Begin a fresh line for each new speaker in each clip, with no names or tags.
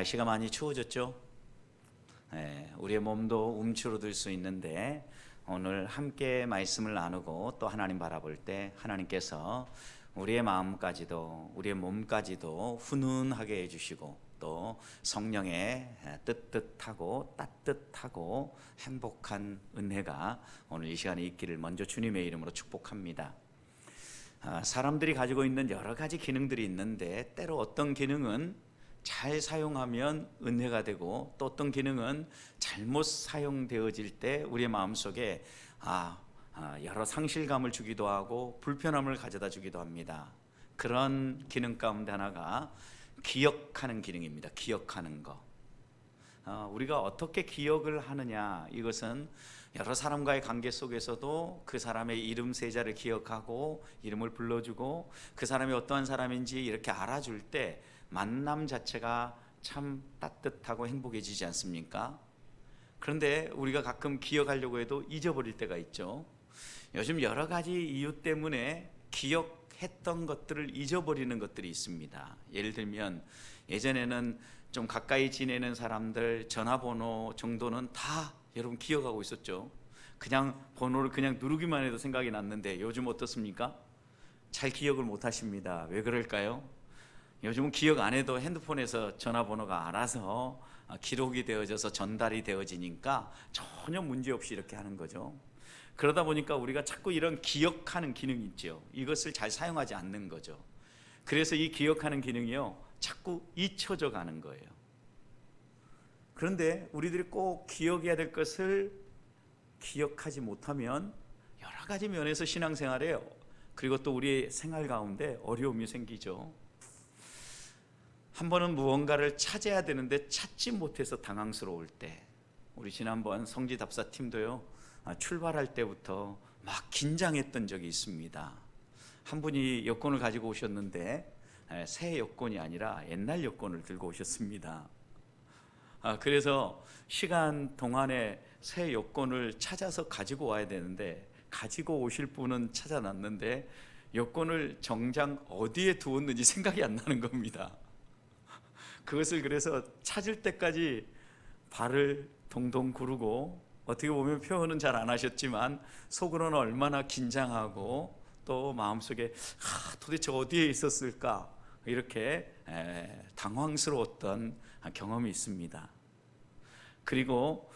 날씨가 많이 추워졌죠? 우리의 몸도 움츠러들 수 있는데 오늘 함께 말씀을 나누고 또 하나님 바라볼 때 하나님께서 우리의 마음까지도 우리의 몸까지도 훈훈하게 해주시고 또 성령의 뜨뜻하고 따뜻하고 행복한 은혜가 오늘 이 시간에 있기를 먼저 주님의 이름으로 축복합니다. 사람들이 가지고 있는 여러 가지 기능들이 있는데 때로 어떤 기능은 잘 사용하면 은혜가 되고 또 어떤 기능은 잘못 사용되어질 때 우리의 마음속에 여러 상실감을 주기도 하고 불편함을 가져다 주기도 합니다. 그런 기능 가운데 하나가 기억하는 기능입니다. 기억하는 거. 우리가 어떻게 기억을 하느냐, 이것은 여러 사람과의 관계 속에서도 그 사람의 이름 세자를 기억하고 이름을 불러주고 그 사람이 어떠한 사람인지 이렇게 알아줄 때 만남 자체가 참 따뜻하고 행복해지지 않습니까? 그런데 우리가 가끔 기억하려고 해도 잊어버릴 때가 있죠. 요즘 여러 가지 이유 때문에 기억했던 것들을 잊어버리는 것들이 있습니다. 예를 들면 예전에는 좀 가까이 지내는 사람들 전화번호 정도는 다 여러분 기억하고 있었죠. 그냥 번호를 그냥 누르기만 해도 생각이 났는데 요즘 어떻습니까? 잘 기억을 못 하십니다. 왜 그럴까요? 요즘은 기억 안 해도 핸드폰에서 전화번호가 알아서 기록이 되어져서 전달이 되어지니까 전혀 문제없이 이렇게 하는 거죠. 그러다 보니까 우리가 자꾸 이런 기억하는 기능이 있죠. 이것을 잘 사용하지 않는 거죠. 그래서 이 기억하는 기능이요, 자꾸 잊혀져 가는 거예요. 그런데 우리들이 꼭 기억해야 될 것을 기억하지 못하면 여러 가지 면에서 신앙생활에 그리고 또 우리의 생활 가운데 어려움이 생기죠. 한 번은 무언가를 찾아야 되는데 찾지 못해서 당황스러울 때, 우리 지난번 성지답사 팀도요, 출발할 때부터 막 긴장했던 적이 있습니다. 한 분이 여권을 가지고 오셨는데 새 여권이 아니라 옛날 여권을 들고 오셨습니다. 그래서 시간 동안에 새 여권을 찾아서 가지고 와야 되는데 가지고 오실 분은 찾아놨는데 여권을 정작 어디에 두었는지 생각이 안 나는 겁니다. 그것을 그래서 찾을 때까지 발을 동동 구르고, 어떻게 보면 표현은 잘 안 하셨지만 속으로는 얼마나 긴장하고 또 마음속에 도대체 어디에 있었을까, 이렇게 당황스러웠던 경험이 있습니다. 그리고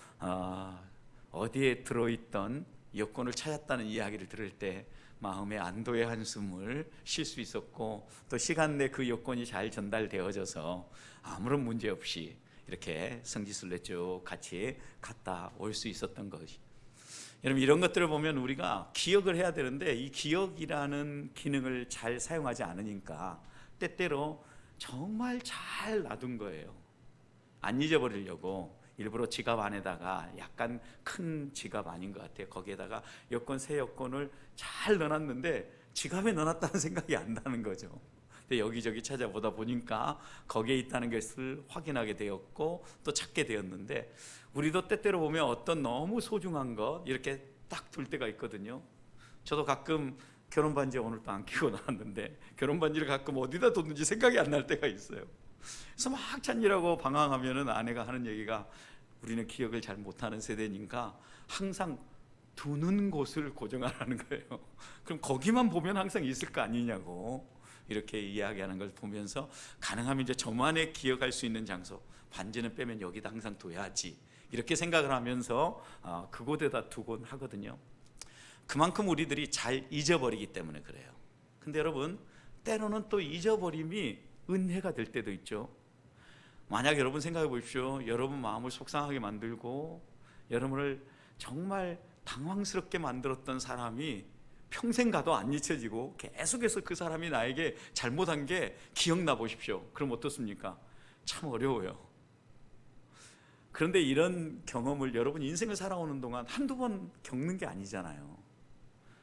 어디에 들어있던 여권을 찾았다는 이야기를 들을 때 마음의 안도의 한숨을 쉴 수 있었고, 또 시간 내 그 여권이 잘 전달되어져서 아무런 문제 없이 이렇게 성지순례 쭉 같이 갔다 올 수 있었던 것이, 여러분 이런 것들을 보면 우리가 기억을 해야 되는데 이 기억이라는 기능을 잘 사용하지 않으니까 때때로 정말 잘 놔둔 거예요. 안 잊어버리려고 일부러 지갑 안에다가, 약간 큰 지갑 아닌 것 같아요, 거기에다가 새 여권을 잘 넣어놨는데 지갑에 넣어놨다는 생각이 안 나는 거죠. 근데 여기저기 찾아보다 보니까 거기에 있다는 것을 확인하게 되었고 또 찾게 되었는데, 우리도 때때로 보면 어떤 너무 소중한 것 이렇게 딱 둘 때가 있거든요. 저도 가끔 결혼 반지 오늘도 안 끼고 나왔는데 결혼 반지를 가끔 어디다 뒀는지 생각이 안 날 때가 있어요. 그래서 막 찾느라고 방황하면은 아내가 하는 얘기가, 우리는 기억을 잘 못하는 세대니까 항상 두는 곳을 고정하라는 거예요. 그럼 거기만 보면 항상 있을 거 아니냐고 이렇게 이야기하는 걸 보면서, 가능하면 이제 저만의 기억할 수 있는 장소, 반지는 빼면 여기다 항상 둬야지, 이렇게 생각을 하면서 그곳에다 두곤 하거든요. 그만큼 우리들이 잘 잊어버리기 때문에 그래요. 근데 여러분, 때로는 또 잊어버림이 은혜가 될 때도 있죠. 만약 여러분 생각해 보십시오. 여러분 마음을 속상하게 만들고 여러분을 정말 당황스럽게 만들었던 사람이 평생 가도 안 잊혀지고 계속해서 그 사람이 나에게 잘못한 게 기억나 보십시오. 그럼 어떻습니까? 참 어려워요. 그런데 이런 경험을 여러분 인생을 살아오는 동안 한두 번 겪는 게 아니잖아요.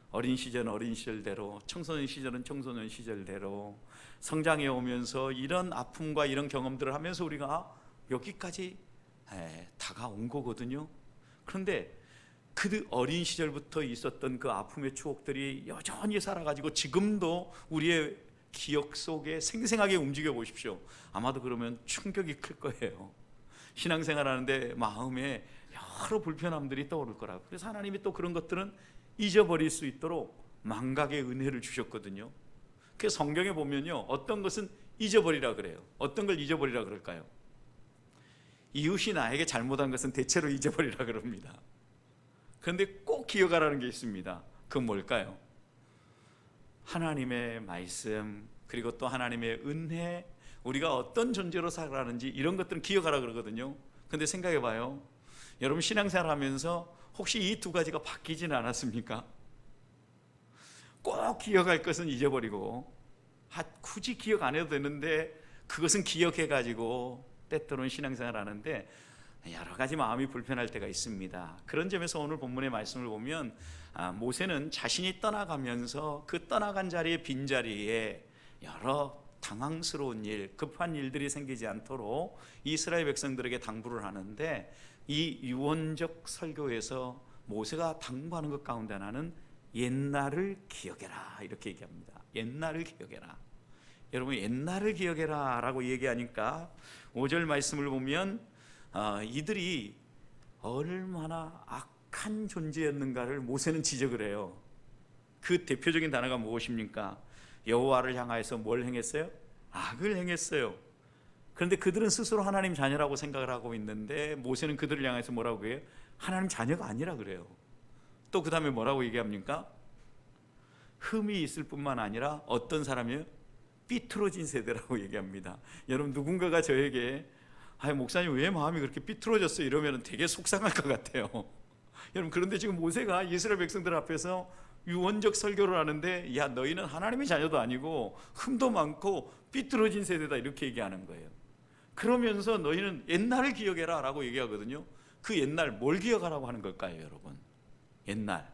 어린 시절은 어린 시절대로, 청소년 시절은 청소년 시절대로 성장해 오면서 이런 아픔과 이런 경험들을 하면서 우리가 여기까지 다가온 거거든요. 그런데 그 어린 시절부터 있었던 그 아픔의 추억들이 여전히 살아가지고 지금도 우리의 기억 속에 생생하게 움직여 보십시오. 아마도 그러면 충격이 클 거예요. 신앙생활 하는데 마음에 여러 불편함들이 떠오를 거라고. 그래서 하나님이 또 그런 것들은 잊어버릴 수 있도록 망각의 은혜를 주셨거든요. 그 성경에 보면요, 어떤 것은 잊어버리라 그래요. 어떤 걸 잊어버리라 그럴까요? 이웃이 나에게 잘못한 것은 대체로 잊어버리라 그럽니다. 그런데 꼭 기억하라는 게 있습니다. 그건 뭘까요? 하나님의 말씀, 그리고 또 하나님의 은혜, 우리가 어떤 존재로 살아가는지 이런 것들은 기억하라 그러거든요. 근데 생각해 봐요. 여러분 신앙생활 하면서 혹시 이 두 가지가 바뀌지는 않았습니까? 꼭 기억할 것은 잊어버리고, 굳이 기억 안 해도 되는데 그것은 기억해 가지고 때때로는 신앙생활 하는데 여러 가지 마음이 불편할 때가 있습니다. 그런 점에서 오늘 본문의 말씀을 보면 모세는 자신이 떠나가면서 그 떠나간 자리의 빈자리에 여러 당황스러운 일, 급한 일들이 생기지 않도록 이스라엘 백성들에게 당부를 하는데, 이 유언적 설교에서 모세가 당부하는 것 가운데 하나는 옛날을 기억해라 이렇게 얘기합니다. 옛날을 기억해라. 여러분 옛날을 기억해라 라고 얘기하니까 5절 말씀을 보면 이들이 얼마나 악한 존재였는가를 모세는 지적을 해요. 그 대표적인 단어가 무엇입니까? 여호와를 향하여서 뭘 행했어요? 악을 행했어요. 그런데 그들은 스스로 하나님 자녀라고 생각을 하고 있는데 모세는 그들을 향해서 뭐라고 해요? 하나님 자녀가 아니라 그래요. 또 그 다음에 뭐라고 얘기합니까? 흠이 있을 뿐만 아니라 어떤 사람이에요? 삐뚤어진 세대라고 얘기합니다. 여러분 누군가가 저에게 목사님 왜 마음이 그렇게 삐뚤어졌어요? 이러면 되게 속상할 것 같아요. 여러분 그런데 지금 모세가 이스라엘 백성들 앞에서 유언적 설교를 하는데, 야 너희는 하나님의 자녀도 아니고 흠도 많고 삐뚤어진 세대다 이렇게 얘기하는 거예요. 그러면서 너희는 옛날을 기억해라 라고 얘기하거든요. 그 옛날 뭘 기억하라고 하는 걸까요 여러분? 옛날,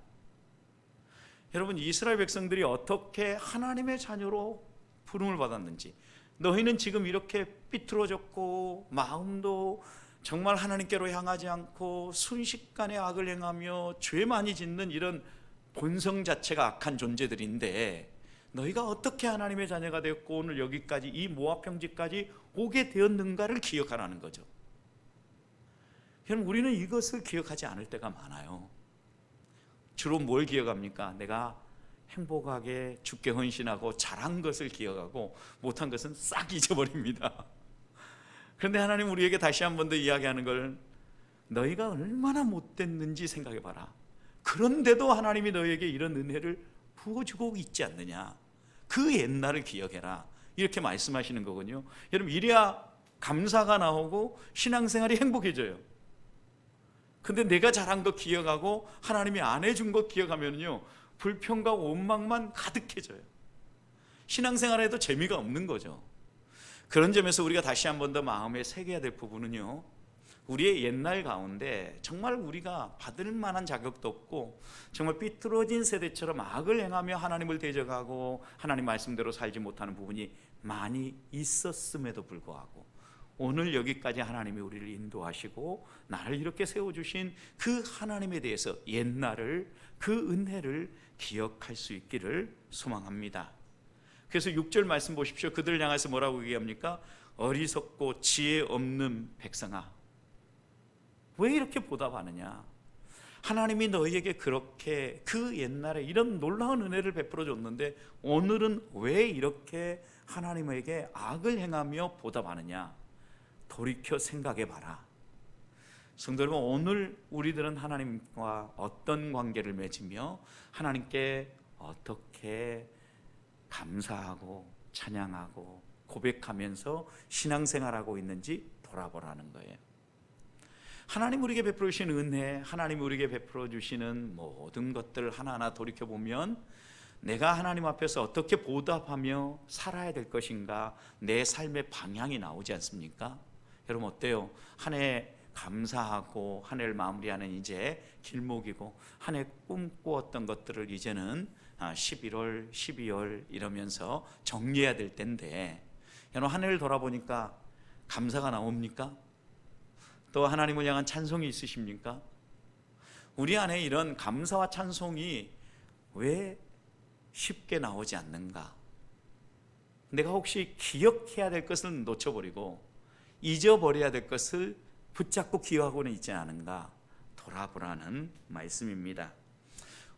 여러분 이스라엘 백성들이 어떻게 하나님의 자녀로 부름을 받았는지, 너희는 지금 이렇게 삐뚤어졌고 마음도 정말 하나님께로 향하지 않고 순식간에 악을 행하며 죄 많이 짓는 이런 본성 자체가 악한 존재들인데, 너희가 어떻게 하나님의 자녀가 되었고 오늘 여기까지 이 모압 평지까지 오게 되었는가를 기억하라는 거죠. 여러분 우리는 이것을 기억하지 않을 때가 많아요. 주로 뭘 기억합니까? 내가 행복하게 주께 헌신하고 잘한 것을 기억하고 못한 것은 싹 잊어버립니다. 그런데 하나님 우리에게 다시 한 번 더 이야기하는 걸, 너희가 얼마나 못됐는지 생각해 봐라. 그런데도 하나님이 너희에게 이런 은혜를 부어주고 있지 않느냐, 그 옛날을 기억해라 이렇게 말씀하시는 거군요. 여러분 이래야 감사가 나오고 신앙생활이 행복해져요. 근데 내가 잘한 거 기억하고 하나님이 안 해준 거 기억하면요 불평과 원망만 가득해져요. 신앙생활에도 재미가 없는 거죠. 그런 점에서 우리가 다시 한 번 더 마음에 새겨야 될 부분은요, 우리의 옛날 가운데 정말 우리가 받을 만한 자격도 없고 정말 삐뚤어진 세대처럼 악을 행하며 하나님을 대적하고 하나님 말씀대로 살지 못하는 부분이 많이 있었음에도 불구하고 오늘 여기까지 하나님이 우리를 인도하시고 나를 이렇게 세워주신 그 하나님에 대해서 옛날을, 그 은혜를 기억할 수 있기를 소망합니다. 그래서 6절 말씀 보십시오. 그들을 향해서 뭐라고 얘기합니까? 어리석고 지혜 없는 백성아, 왜 이렇게 보답하느냐? 하나님이 너희에게 그렇게 그 옛날에 이런 놀라운 은혜를 베풀어 줬는데 오늘은 왜 이렇게 하나님에게 악을 행하며 보답하느냐? 돌이켜 생각해 봐라. 성도 여러분, 오늘 우리들은 하나님과 어떤 관계를 맺으며 하나님께 어떻게 감사하고 찬양하고 고백하면서 신앙생활하고 있는지 돌아보라는 거예요. 하나님 우리에게 베풀어 주시는 은혜, 하나님 우리에게 베풀어 주시는 모든 것들 하나하나 돌이켜보면 내가 하나님 앞에서 어떻게 보답하며 살아야 될 것인가, 내 삶의 방향이 나오지 않습니까? 여러분 어때요? 한 해 감사하고 한 해를 마무리하는 이제 길목이고, 한 해 꿈꾸었던 것들을 이제는 11월, 12월 이러면서 정리해야 될 때인데, 여러분 한 해를 돌아보니까 감사가 나옵니까? 또 하나님을 향한 찬송이 있으십니까? 우리 안에 이런 감사와 찬송이 왜 쉽게 나오지 않는가? 내가 혹시 기억해야 될 것을 놓쳐버리고 잊어버려야 될 것을 붙잡고 기억하고는 있지 않은가 돌아보라는 말씀입니다.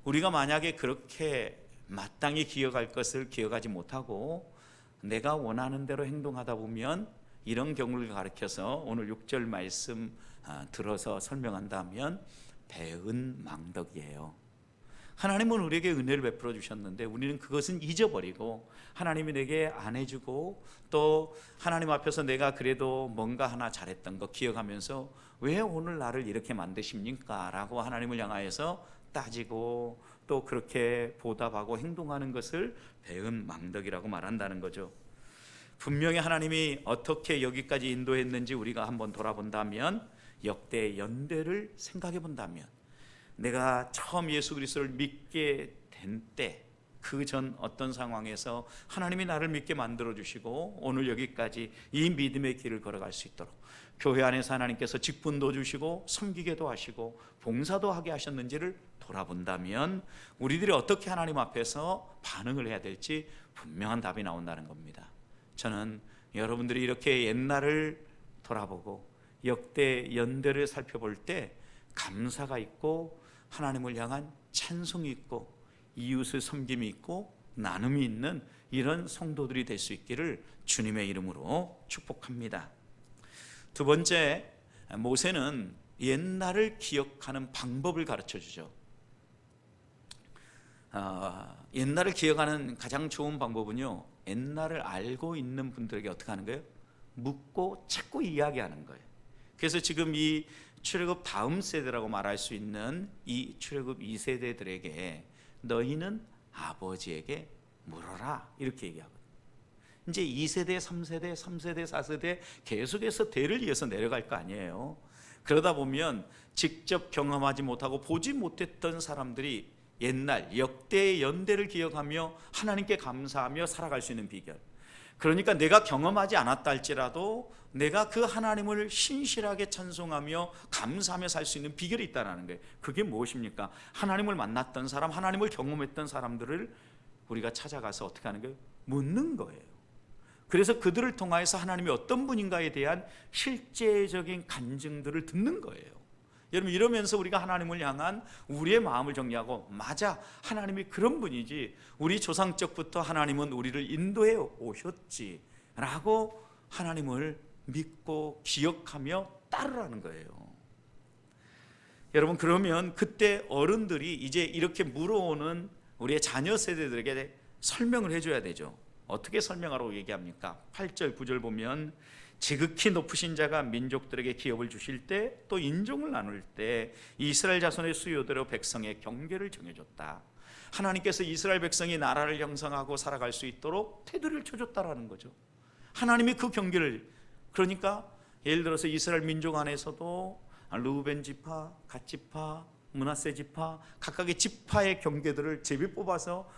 우리가 만약에 그렇게 마땅히 기억할 것을 기억하지 못하고 내가 원하는 대로 행동하다 보면 이런 경우를 가르쳐서 오늘 6절 말씀 들어서 설명한다면 배은망덕이에요. 하나님은 우리에게 은혜를 베풀어 주셨는데 우리는 그것은 잊어버리고 하나님이 내게 안 해주고 또 하나님 앞에서 내가 그래도 뭔가 하나 잘했던 거 기억하면서 왜 오늘 나를 이렇게 만드십니까? 라고 하나님을 향하여서 따지고 또 그렇게 보답하고 행동하는 것을 배은망덕이라고 말한다는 거죠. 분명히 하나님이 어떻게 여기까지 인도했는지 우리가 한번 돌아본다면 역대 연대를 생각해 본다면 내가 처음 예수 그리스도를 믿게 된 때 그 전 어떤 상황에서 하나님이 나를 믿게 만들어 주시고 오늘 여기까지 이 믿음의 길을 걸어갈 수 있도록 교회 안에서 하나님께서 직분도 주시고 섬기게도 하시고 봉사도 하게 하셨는지를 돌아본다면 우리들이 어떻게 하나님 앞에서 반응을 해야 될지 분명한 답이 나온다는 겁니다. 저는 여러분들이 이렇게 옛날을 돌아보고 역대 연대를 살펴볼 때 감사가 있고 하나님을 향한 찬송이 있고 이웃을 섬김이 있고 나눔이 있는 이런 성도들이 될 수 있기를 주님의 이름으로 축복합니다. 두 번째, 모세는 옛날을 기억하는 방법을 가르쳐 주죠. 옛날을 기억하는 가장 좋은 방법은요, 옛날을 알고 있는 분들에게 어떻게 하는 거예요? 묻고 찾고 이야기하는 거예요. 그래서 지금 이 출애굽 다음 세대라고 말할 수 있는 이 출애굽 2세대들에게 너희는 아버지에게 물어라 이렇게 얘기하거든요. 이제 2세대, 3세대, 3세대, 4세대 계속해서 대를 이어서 내려갈 거 아니에요. 그러다 보면 직접 경험하지 못하고 보지 못했던 사람들이 옛날 역대의 연대를 기억하며 하나님께 감사하며 살아갈 수 있는 비결, 그러니까 내가 경험하지 않았다 할지라도 내가 그 하나님을 신실하게 찬송하며 감사하며 살 수 있는 비결이 있다는 거예요. 그게 무엇입니까? 하나님을 만났던 사람, 하나님을 경험했던 사람들을 우리가 찾아가서 어떻게 하는 거예요? 묻는 거예요. 그래서 그들을 통하여서 하나님이 어떤 분인가에 대한 실제적인 간증들을 듣는 거예요. 여러분, 이러면서 우리가 하나님을 향한 우리의 마음을 정리하고, 맞아, 하나님이 그런 분이지, 우리 조상적부터 하나님은 우리를 인도해 오셨지 라고 하나님을 믿고 기억하며 따르라는 거예요. 여러분, 그러면 그때 어른들이 이제 이렇게 물어오는 우리의 자녀 세대들에게 설명을 해줘야 되죠. 어떻게 설명하라고 얘기합니까? 8절 9절 보면 지극히 높으신 자가 민족들에게 기업을 주실 때 또 인종을 나눌 때 이스라엘 자손의 수요대로 백성의 경계를 정해줬다. 하나님께서 이스라엘 백성이 나라를 형성하고 살아갈 수 있도록 테두리를 쳐줬다라는 거죠. 하나님이 그 경계를, 그러니까 예를 들어서 이스라엘 민족 안에서도 르우벤 지파, 갓 지파, 므낫세 지파, 각각의 지파의 경계들을 제비 뽑아서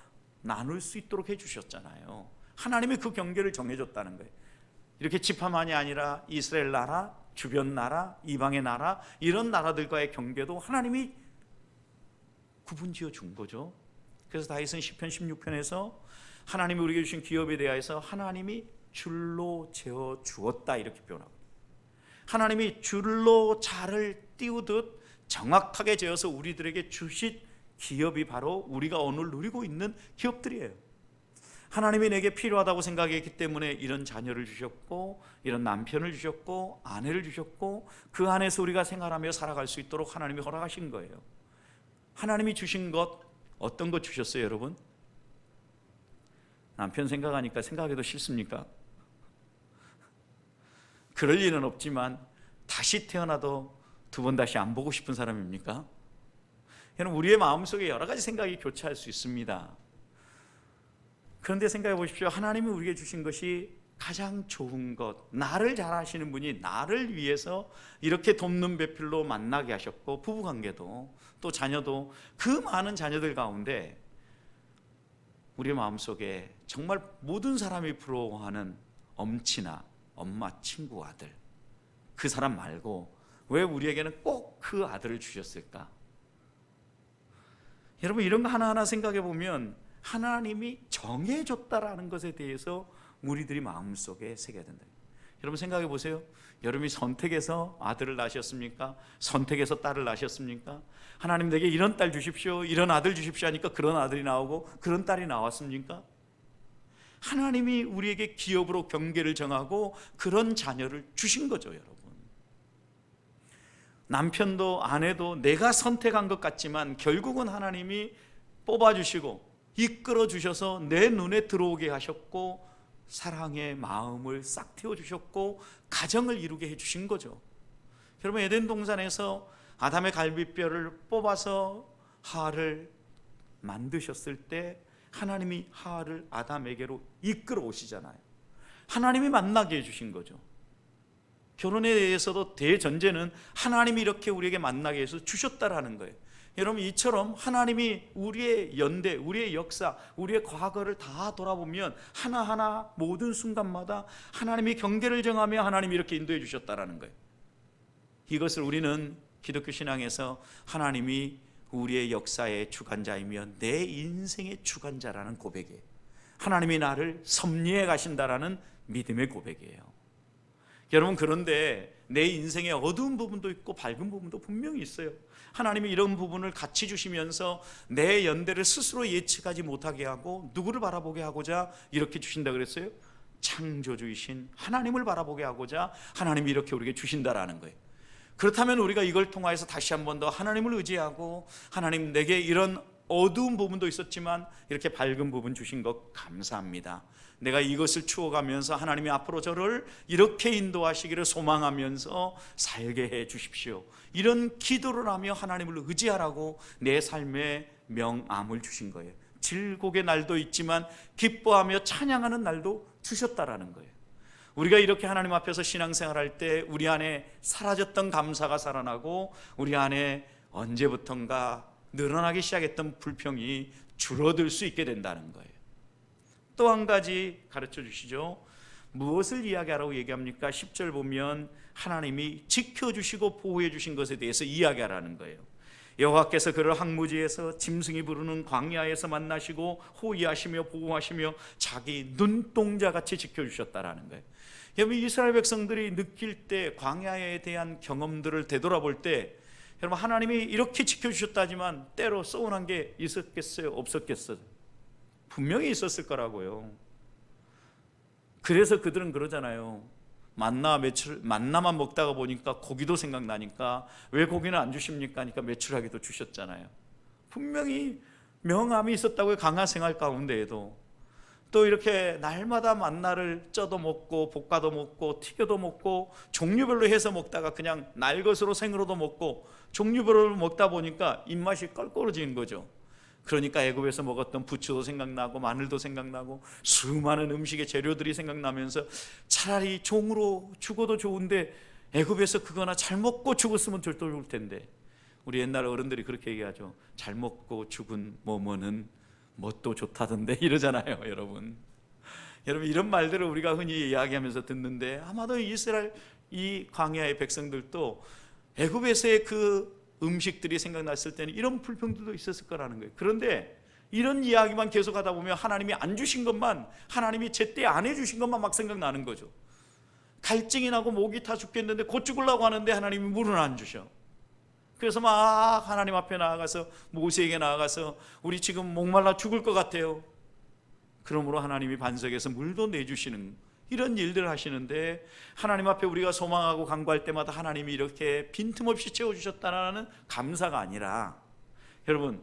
나눌 수 있도록 해주셨잖아요. 하나님이 그 경계를 정해줬다는 거예요. 이렇게 지파만이 아니라 이스라엘 나라, 주변 나라, 이방의 나라, 이런 나라들과의 경계도 하나님이 구분지어 준 거죠. 그래서 다윗은 시편 16편에서 하나님이 우리에게 주신 기업에 대하여서 하나님이 줄로 재어 주었다 이렇게 표현하고, 하나님이 줄로 자를 띄우듯 정확하게 재어서 우리들에게 주신 기업이 바로 우리가 오늘 누리고 있는 기업들이에요. 하나님이 내게 필요하다고 생각했기 때문에 이런 자녀를 주셨고, 이런 남편을 주셨고, 아내를 주셨고, 그 안에서 우리가 생활하며 살아갈 수 있도록 하나님이 허락하신 거예요. 하나님이 주신 것, 어떤 것 주셨어요, 여러분? 남편 생각하니까 생각해도 싫습니까? 그럴 일은 없지만 다시 태어나도 두 번 다시 안 보고 싶은 사람입니까? 여러분, 우리의 마음속에 여러 가지 생각이 교차할 수 있습니다. 그런데 생각해 보십시오. 하나님이 우리에게 주신 것이 가장 좋은 것, 나를 잘 아시는 분이 나를 위해서 이렇게 돕는 배필로 만나게 하셨고, 부부관계도 또 자녀도, 그 많은 자녀들 가운데 우리의 마음속에 정말 모든 사람이 부러워하는 엄친아, 엄마, 친구, 아들, 그 사람 말고 왜 우리에게는 꼭 그 아들을 주셨을까? 여러분, 이런 거 하나하나 생각해 보면 하나님이 정해줬다라는 것에 대해서 우리들이 마음속에 새겨야 된다. 여러분 생각해 보세요. 여러분이 선택해서 아들을 낳으셨습니까? 선택해서 딸을 낳으셨습니까? 하나님 내게 이런 딸 주십시오, 이런 아들 주십시오 하니까 그런 아들이 나오고 그런 딸이 나왔습니까? 하나님이 우리에게 기업으로 경계를 정하고 그런 자녀를 주신 거죠. 여러분, 남편도 아내도 내가 선택한 것 같지만 결국은 하나님이 뽑아주시고 이끌어 주셔서 내 눈에 들어오게 하셨고 사랑의 마음을 싹 틔워주셨고 가정을 이루게 해주신 거죠. 여러분, 에덴 동산에서 아담의 갈비뼈를 뽑아서 하와를 만드셨을 때 하나님이 하와를 아담에게로 이끌어 오시잖아요. 하나님이 만나게 해주신 거죠. 결혼에 대해서도 대전제는 하나님이 이렇게 우리에게 만나게 해서 주셨다라는 거예요. 여러분, 이처럼 하나님이 우리의 연대, 우리의 역사, 우리의 과거를 다 돌아보면 하나하나 모든 순간마다 하나님이 경계를 정하며 하나님이 이렇게 인도해 주셨다라는 거예요. 이것을 우리는 기독교 신앙에서 하나님이 우리의 역사의 주관자이며 내 인생의 주관자라는 고백이에요. 하나님이 나를 섭리해 가신다라는 믿음의 고백이에요. 여러분, 그런데 내 인생에 어두운 부분도 있고 밝은 부분도 분명히 있어요. 하나님이 이런 부분을 같이 주시면서 내 연대를 스스로 예측하지 못하게 하고 누구를 바라보게 하고자 이렇게 주신다 그랬어요? 창조주이신 하나님을 바라보게 하고자 하나님이 이렇게 우리에게 주신다라는 거예요. 그렇다면 우리가 이걸 통하여서 다시 한 번 더 하나님을 의지하고, 하나님 내게 이런 어두운 부분도 있었지만 이렇게 밝은 부분 주신 것 감사합니다. 내가 이것을 추억하면서 하나님이 앞으로 저를 이렇게 인도하시기를 소망하면서 살게 해 주십시오. 이런 기도를 하며 하나님을 의지하라고 내 삶에 명암을 주신 거예요. 질곡의 날도 있지만 기뻐하며 찬양하는 날도 주셨다라는 거예요. 우리가 이렇게 하나님 앞에서 신앙생활할 때 우리 안에 사라졌던 감사가 살아나고 우리 안에 언제부턴가 늘어나기 시작했던 불평이 줄어들 수 있게 된다는 거예요. 또 한 가지 가르쳐 주시죠. 무엇을 이야기하라고 얘기합니까? 10절 보면 하나님이 지켜주시고 보호해 주신 것에 대해서 이야기하라는 거예요. 여호와께서 그를 항무지에서 짐승이 부르는 광야에서 만나시고 호위하시며 보호하시며 자기 눈동자같이 지켜주셨다라는 거예요. 여러분, 이스라엘 백성들이 느낄 때 광야에 대한 경험들을 되돌아볼 때 여러분, 하나님이 이렇게 지켜주셨다지만 때로 서운한 게 있었겠어요? 없었겠어요? 분명히 있었을 거라고요. 그래서 그들은 그러잖아요. 만나만 먹다가 보니까 고기도 생각나니까 왜 고기는 안 주십니까? 하니까 메추라기도 주셨잖아요. 분명히 명함이 있었다고요. 강한 생활 가운데에도. 또 이렇게 날마다 만나를 쪄도 먹고 볶아도 먹고 튀겨도 먹고 종류별로 해서 먹다가 그냥 날 것으로 생으로도 먹고 종류별로 먹다 보니까 입맛이 껄끄러지는 거죠. 그러니까 애굽에서 먹었던 부추도 생각나고 마늘도 생각나고 수많은 음식의 재료들이 생각나면서 차라리 종으로 죽어도 좋은데 애굽에서 그거나 잘 먹고 죽었으면 더 좋을 텐데, 우리 옛날 어른들이 그렇게 얘기하죠. 잘 먹고 죽은 뭐뭐는 뭣도 좋다던데 이러잖아요. 여러분 이런 말들을 우리가 흔히 이야기하면서 듣는데 아마도 이스라엘 이 광야의 백성들도 애굽에서의 그 음식들이 생각났을 때는 이런 불평들도 있었을 거라는 거예요. 그런데 이런 이야기만 계속하다 보면 하나님이 안 주신 것만, 하나님이 제때 안 해주신 것만 막 생각나는 거죠. 갈증이 나고 목이 타 죽겠는데 곧 죽으려고 하는데 하나님이 물은 안 주셔. 그래서 막 하나님 앞에 나아가서 모세에게 나아가서 우리 지금 목말라 죽을 것 같아요. 그러므로 하나님이 반석에서 물도 내주시는 이런 일들을 하시는데, 하나님 앞에 우리가 소망하고 간구할 때마다 하나님이 이렇게 빈틈없이 채워주셨다는 감사가 아니라, 여러분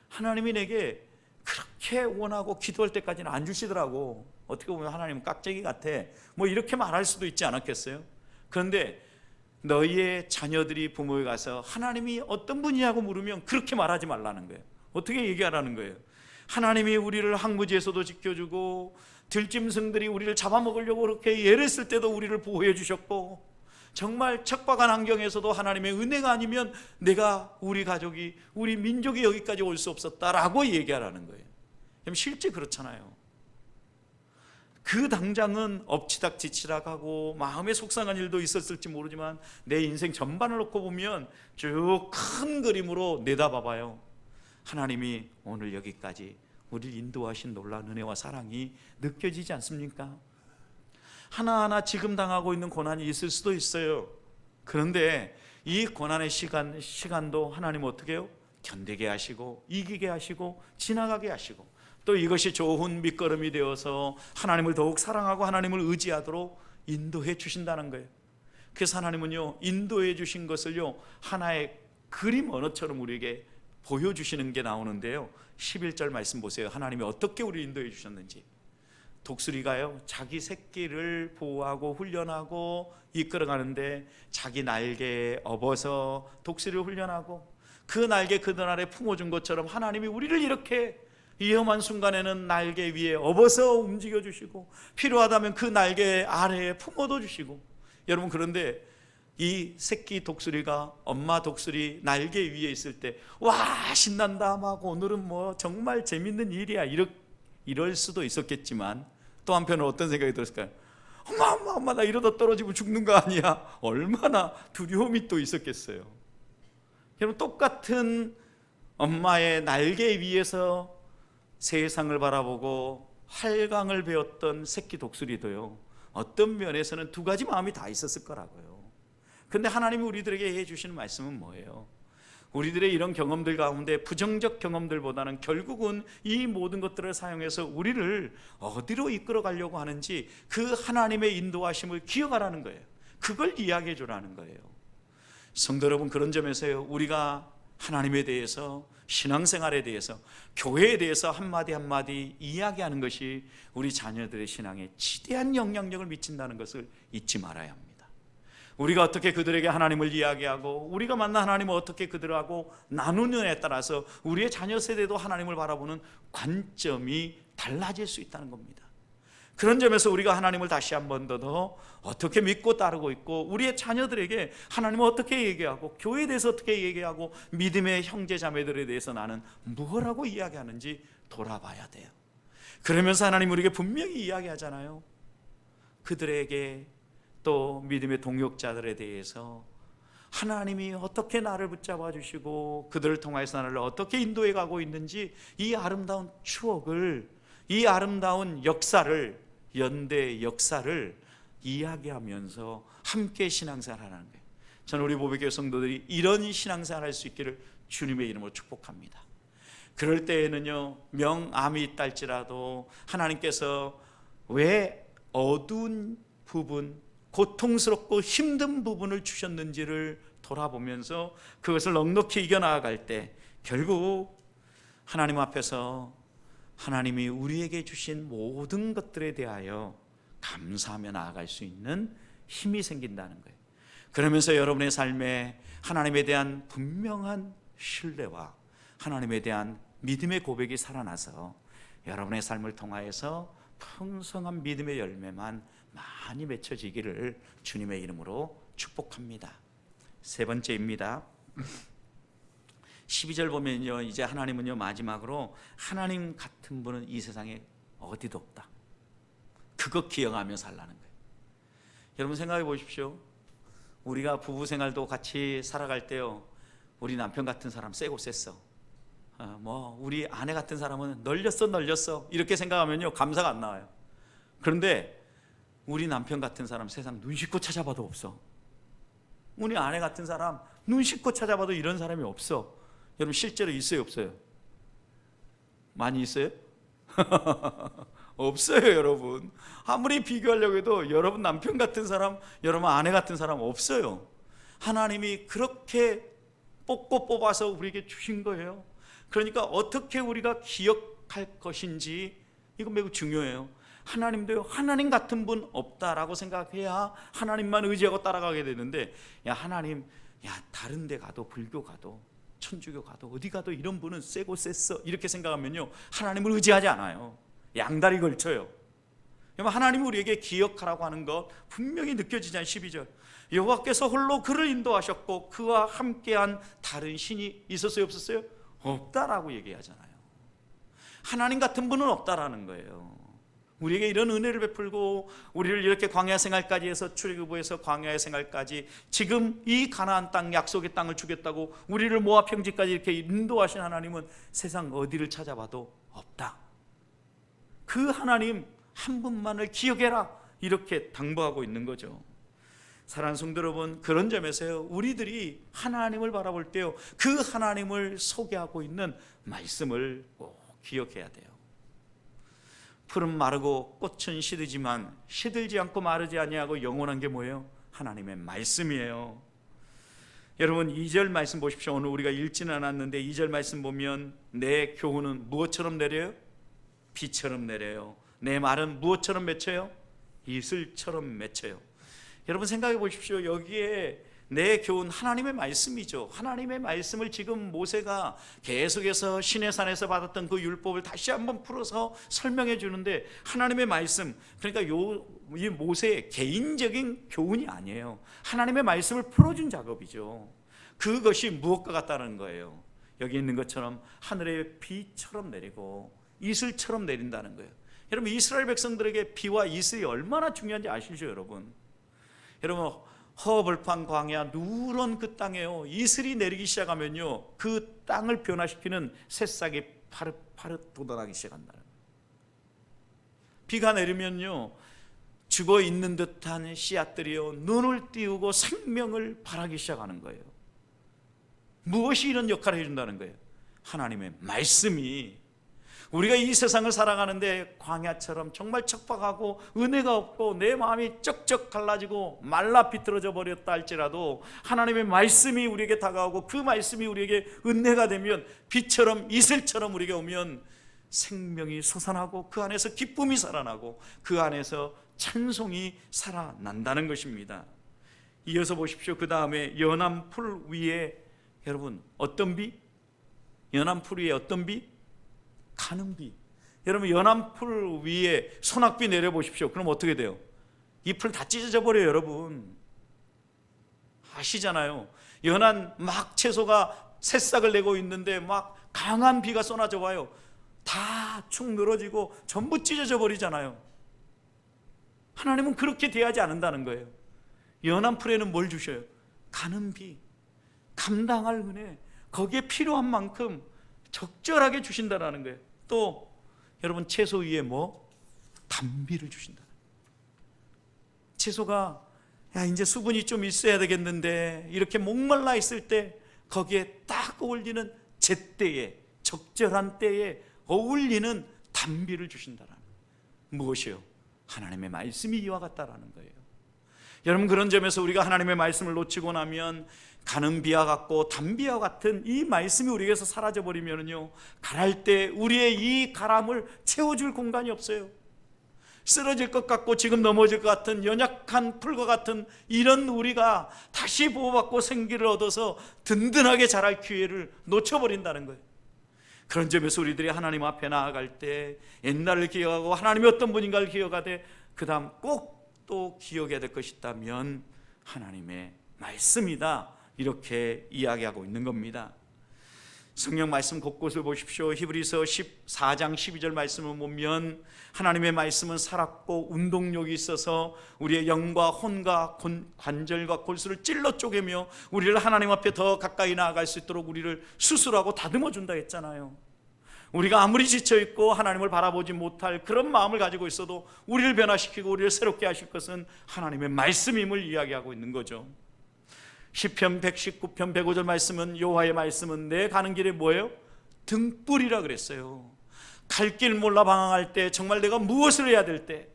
하나님이 내게 그렇게 원하고 기도할 때까지는 안 주시더라고. 어떻게 보면 하나님은 깍쟁이 같아, 뭐 이렇게 말할 수도 있지 않았겠어요? 그런데 너희의 자녀들이 부모에 가서 하나님이 어떤 분이냐고 물으면 그렇게 말하지 말라는 거예요. 어떻게 얘기하라는 거예요? 하나님이 우리를 항무지에서도 지켜주고 들짐승들이 우리를 잡아먹으려고 그렇게 예랬을 때도 우리를 보호해 주셨고, 정말 척박한 환경에서도 하나님의 은혜가 아니면 내가, 우리 가족이, 우리 민족이 여기까지 올 수 없었다라고 얘기하라는 거예요. 실제 그렇잖아요. 그 당장은 엎치락뒤치락 하고 마음에 속상한 일도 있었을지 모르지만 내 인생 전반을 놓고 보면 쭉 큰 그림으로 내다봐봐요. 하나님이 오늘 여기까지 우리를 인도하신 놀라운 은혜와 사랑이 느껴지지 않습니까? 하나하나 지금 당하고 있는 고난이 있을 수도 있어요. 그런데 이 고난의 시간도 하나님은 어떻게 해요? 견디게 하시고 이기게 하시고 지나가게 하시고 또 이것이 좋은 밑거름이 되어서 하나님을 더욱 사랑하고 하나님을 의지하도록 인도해 주신다는 거예요. 그래서 하나님은요, 인도해 주신 것을요, 하나의 그림 언어처럼 우리에게 보여주시는 게 나오는데요, 11절 말씀 보세요. 하나님이 어떻게 우리 인도해 주셨는지. 독수리가요, 자기 새끼를 보호하고 훈련하고 이끌어가는데 자기 날개에 업어서 독수리를 훈련하고 그 날개 그들 아래 품어준 것처럼 하나님이 우리를 이렇게 위험한 순간에는 날개 위에 업어서 움직여 주시고 필요하다면 그 날개 아래에 품어도 주시고. 여러분, 그런데 이 새끼 독수리가 엄마 독수리 날개 위에 있을 때 와 신난다 막 오늘은 뭐 정말 재밌는 일이야 이럴 수도 있었겠지만 또 한편으로 어떤 생각이 들었을까요? 엄마 나 이러다 떨어지면 죽는 거 아니야? 얼마나 두려움이 또 있었겠어요. 여러분, 똑같은 엄마의 날개 위에서 세상을 바라보고 활강을 배웠던 새끼 독수리도요, 어떤 면에서는 두 가지 마음이 다 있었을 거라고요. 그런데 하나님이 우리들에게 해주시는 말씀은 뭐예요? 우리들의 이런 경험들 가운데 부정적 경험들보다는 결국은 이 모든 것들을 사용해서 우리를 어디로 이끌어 가려고 하는지 그 하나님의 인도하심을 기억하라는 거예요. 그걸 이야기해 주라는 거예요. 성도 여러분, 그런 점에서요, 우리가 하나님에 대해서, 신앙생활에 대해서, 교회에 대해서 한마디 한마디 이야기하는 것이 우리 자녀들의 신앙에 지대한 영향력을 미친다는 것을 잊지 말아야 합니다. 우리가 어떻게 그들에게 하나님을 이야기하고 우리가 만난 하나님을 어떻게 그들하고 나누느냐에 따라서 우리의 자녀 세대도 하나님을 바라보는 관점이 달라질 수 있다는 겁니다. 그런 점에서 우리가 하나님을 다시 한 번 더 어떻게 믿고 따르고 있고 우리의 자녀들에게 하나님을 어떻게 얘기하고 교회에 대해서 어떻게 얘기하고 믿음의 형제 자매들에 대해서 나는 무엇라고 이야기하는지 돌아봐야 돼요. 그러면서 하나님 우리에게 분명히 이야기하잖아요. 그들에게 또 믿음의 동역자들에 대해서 하나님이 어떻게 나를 붙잡아 주시고 그들을 통해서 나를 어떻게 인도해 가고 있는지 이 아름다운 추억을, 이 아름다운 역사를, 연대의 역사를 이야기하면서 함께 신앙생활하는 거예요. 저는 우리 보배교회 성도들이 이런 신앙생활 할 수 있기를 주님의 이름으로 축복합니다. 그럴 때에는요, 명암이 있다 할지라도 하나님께서 왜 어두운 부분, 고통스럽고 힘든 부분을 주셨는지를 돌아보면서 그것을 넉넉히 이겨나갈 때 결국 하나님 앞에서 하나님이 우리에게 주신 모든 것들에 대하여 감사하며 나아갈 수 있는 힘이 생긴다는 거예요. 그러면서 여러분의 삶에 하나님에 대한 분명한 신뢰와 하나님에 대한 믿음의 고백이 살아나서 여러분의 삶을 통하여서 풍성한 믿음의 열매만 많이 맺혀지기를 주님의 이름으로 축복합니다. 세 번째입니다. 12절 보면요, 이제 하나님은요, 마지막으로 하나님 같은 분은 이 세상에 어디도 없다. 그거 기억하며 살라는 거예요. 여러분 생각해 보십시오. 우리가 부부 생활도 같이 살아갈 때요, 우리 남편 같은 사람 세고 셌어. 우리 아내 같은 사람은 널렸어 이렇게 생각하면요, 감사가 안 나와요. 그런데 우리 남편 같은 사람 세상 눈 씻고 찾아봐도 없어. 우리 아내 같은 사람 눈 씻고 찾아봐도 이런 사람이 없어. 여러분 실제로 있어요, 없어요? 많이 있어요? 없어요, 여러분. 아무리 비교하려고 해도 여러분 남편 같은 사람, 여러분 아내 같은 사람 없어요. 하나님이 그렇게 뽑아서 우리에게 주신 거예요. 그러니까 어떻게 우리가 기억할 것인지 이거 매우 중요해요. 하나님도요, 하나님 같은 분 없다라고 생각해야 하나님만 의지하고 따라가게 되는데, 하나님, 다른 데 가도, 불교 가도, 천주교 가도, 어디 가도 이런 분은 세고 셌어 이렇게 생각하면요, 하나님을 의지하지 않아요. 양다리 걸쳐요. 하나님이 우리에게 기억하라고 하는 것 분명히 느껴지잖아요. 12절 여호와께서 홀로 그를 인도하셨고 그와 함께한 다른 신이 있었어요, 없었어요? 없다라고 얘기하잖아요. 하나님 같은 분은 없다라는 거예요. 우리에게 이런 은혜를 베풀고 우리를 이렇게 광야 생활까지 해서 출애굽에서 광야의 생활까지 지금 이 가나안 땅, 약속의 땅을 주겠다고 우리를 모압 평지까지 이렇게 인도하신 하나님은 세상 어디를 찾아봐도 없다. 그 하나님 한 분만을 기억해라. 이렇게 당부하고 있는 거죠. 사랑하는 성도 여러분, 그런 점에서요, 우리들이 하나님을 바라볼 때요, 그 하나님을 소개하고 있는 말씀을 꼭 기억해야 돼요. 풀은 마르고 꽃은 시들지만 시들지 않고 마르지 아니하고 영원한 게 뭐예요? 하나님의 말씀이에요. 여러분 2절 말씀 보십시오. 오늘 우리가 읽지는 않았는데 2절 말씀 보면 내 교훈은 무엇처럼 내려요? 비처럼 내려요. 내 말은 무엇처럼 맺혀요? 이슬처럼 맺혀요. 여러분 생각해 보십시오. 여기에 내 교훈, 하나님의 말씀이죠. 하나님의 말씀을 지금 모세가 계속해서 시내산에서 받았던 그 율법을 다시 한번 풀어서 설명해 주는데, 하나님의 말씀, 그러니까 이 모세의 개인적인 교훈이 아니에요. 하나님의 말씀을 풀어준 작업이죠. 그것이 무엇과 같다는 거예요? 여기 있는 것처럼 하늘의 비처럼 내리고 이슬처럼 내린다는 거예요. 여러분 이스라엘 백성들에게 비와 이슬이 얼마나 중요한지 아시죠? 여러분 허벌판 광야 누런 그 땅에요, 이슬이 내리기 시작하면요, 그 땅을 변화시키는 새싹이 파릇파릇 돋아나기 시작한다. 비가 내리면요, 죽어 있는 듯한 씨앗들이요, 눈을 띄우고 생명을 발하기 시작하는 거예요. 무엇이 이런 역할을 해준다는 거예요? 하나님의 말씀이. 우리가 이 세상을 살아가는데 광야처럼 정말 척박하고 은혜가 없고 내 마음이 쩍쩍 갈라지고 말라 비틀어져 버렸다 할지라도, 하나님의 말씀이 우리에게 다가오고 그 말씀이 우리에게 은혜가 되면, 비처럼 이슬처럼 우리에게 오면 생명이 솟아나고 그 안에서 기쁨이 살아나고 그 안에서 찬송이 살아난다는 것입니다. 이어서 보십시오. 그 다음에 연한 풀 위에, 여러분 어떤 비? 연한 풀 위에 어떤 비? 가는 비. 여러분 연한 풀 위에 소낙비 내려보십시오. 그럼 어떻게 돼요? 이 풀 다 찢어져 버려요. 여러분 아시잖아요. 연한 막 채소가 새싹을 내고 있는데 막 강한 비가 쏟아져 와요. 다 축 늘어지고 전부 찢어져 버리잖아요. 하나님은 그렇게 대하지 않는다는 거예요. 연한 풀에는 뭘 주셔요? 가는 비, 감당할 은혜, 거기에 필요한 만큼 적절하게 주신다는 거예요. 또 여러분 채소 위에 뭐? 단비를 주신다. 채소가 이제 수분이 좀 있어야 되겠는데 이렇게 목말라 있을 때 거기에 딱 어울리는 제때에, 적절한 때에 어울리는 단비를 주신다는, 무엇이요? 하나님의 말씀이 이와 같다라는 거예요. 여러분 그런 점에서 우리가 하나님의 말씀을 놓치고 나면 가는 비와 같고 단비와 같은 이 말씀이 우리에게서 사라져 버리면요, 가랄 때 우리의 이 가람을 채워줄 공간이 없어요. 쓰러질 것 같고 지금 넘어질 것 같은 연약한 풀과 같은 이런 우리가 다시 보호받고 생기를 얻어서 든든하게 자랄 기회를 놓쳐버린다는 거예요. 그런 점에서 우리들이 하나님 앞에 나아갈 때 옛날을 기억하고 하나님이 어떤 분인가를 기억하되 그 다음 꼭 또 기억해야 될 것이 있다면 하나님의 말씀이다, 이렇게 이야기하고 있는 겁니다. 성경 말씀 곳곳을 보십시오. 히브리서 14장 12절 말씀을 보면 하나님의 말씀은 살았고 운동력이 있어서 우리의 영과 혼과 관절과 골수를 찔러 쪼개며 우리를 하나님 앞에 더 가까이 나아갈 수 있도록 우리를 수술하고 다듬어 준다 했잖아요. 우리가 아무리 지쳐있고 하나님을 바라보지 못할 그런 마음을 가지고 있어도 우리를 변화시키고 우리를 새롭게 하실 것은 하나님의 말씀임을 이야기하고 있는 거죠. 시편 119편 105절 말씀은, 여호와의 말씀은 내 가는 길에 뭐예요? 등불이라 그랬어요. 갈 길 몰라 방황할 때, 정말 내가 무엇을 해야 될 때,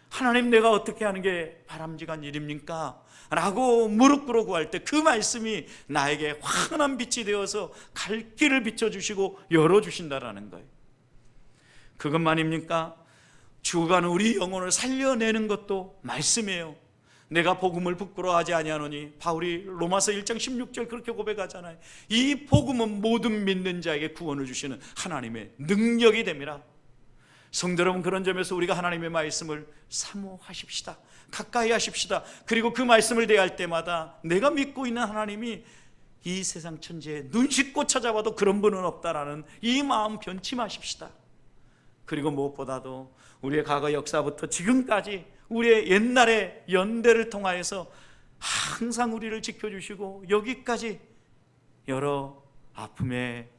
하나님 내가 어떻게 하는 게 바람직한 일입니까? 라고 무릎 꿇어 구할 때 그 말씀이 나에게 환한 빛이 되어서 갈 길을 비춰주시고 열어주신다라는 거예요. 그것만입니까? 죽어가는 우리 영혼을 살려내는 것도 말씀이에요. 내가 복음을 부끄러워하지 아니하노니, 바울이 로마서 1장 16절 그렇게 고백하잖아요. 이 복음은 모든 믿는 자에게 구원을 주시는 하나님의 능력이 됨이라. 성도 여러분, 그런 점에서 우리가 하나님의 말씀을 사모하십시다. 가까이 하십시다. 그리고 그 말씀을 대할 때마다 내가 믿고 있는 하나님이 이 세상 천지에 눈 씻고 찾아봐도 그런 분은 없다라는 이 마음 변치 마십시다. 그리고 무엇보다도 우리의 과거 역사부터 지금까지 우리의 옛날의 연대를 통하여서 항상 우리를 지켜주시고 여기까지 여러 아픔의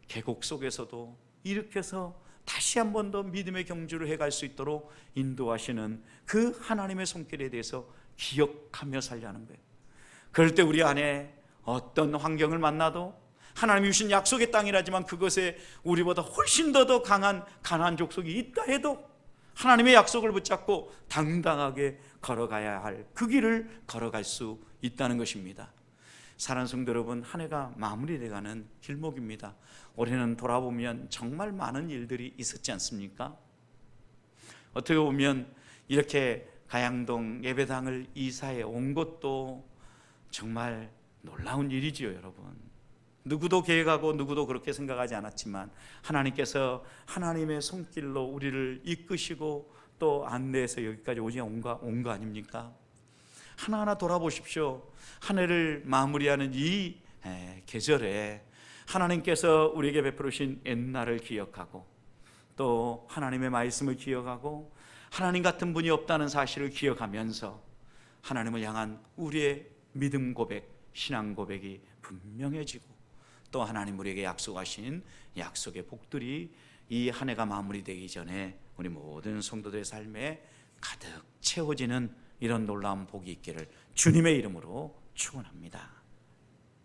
계곡 속에서도 일으켜서 다시 한 번 더 믿음의 경주를 해갈 수 있도록 인도하시는 그 하나님의 손길에 대해서 기억하며 살려는 거예요. 그럴 때 우리 안에 어떤 환경을 만나도 하나님이 주신 약속의 땅이라지만 그것에 우리보다 훨씬 더 강한 가나안 족속이 있다 해도 하나님의 약속을 붙잡고 당당하게 걸어가야 할 그 길을 걸어갈 수 있다는 것입니다. 사랑하는 성도 여러분, 한 해가 마무리돼가는 길목입니다. 올해는 돌아보면 정말 많은 일들이 있었지 않습니까? 어떻게 보면 이렇게 가양동 예배당을 이사해 온 것도 정말 놀라운 일이지요, 여러분. 누구도 계획하고 누구도 그렇게 생각하지 않았지만 하나님께서 하나님의 손길로 우리를 이끄시고 또 안내해서 여기까지 온 거 아닙니까? 하나하나 돌아보십시오. 한 해를 마무리하는 이 계절에 하나님께서 우리에게 베풀으신 옛날을 기억하고 또 하나님의 말씀을 기억하고 하나님 같은 분이 없다는 사실을 기억하면서 하나님을 향한 우리의 믿음 고백, 신앙 고백이 분명해지고 또 하나님 우리에게 약속하신 약속의 복들이 이 한 해가 마무리되기 전에 우리 모든 성도들의 삶에 가득 채워지는 이런 놀라운 복이 있기를 주님의 이름으로 축원합니다.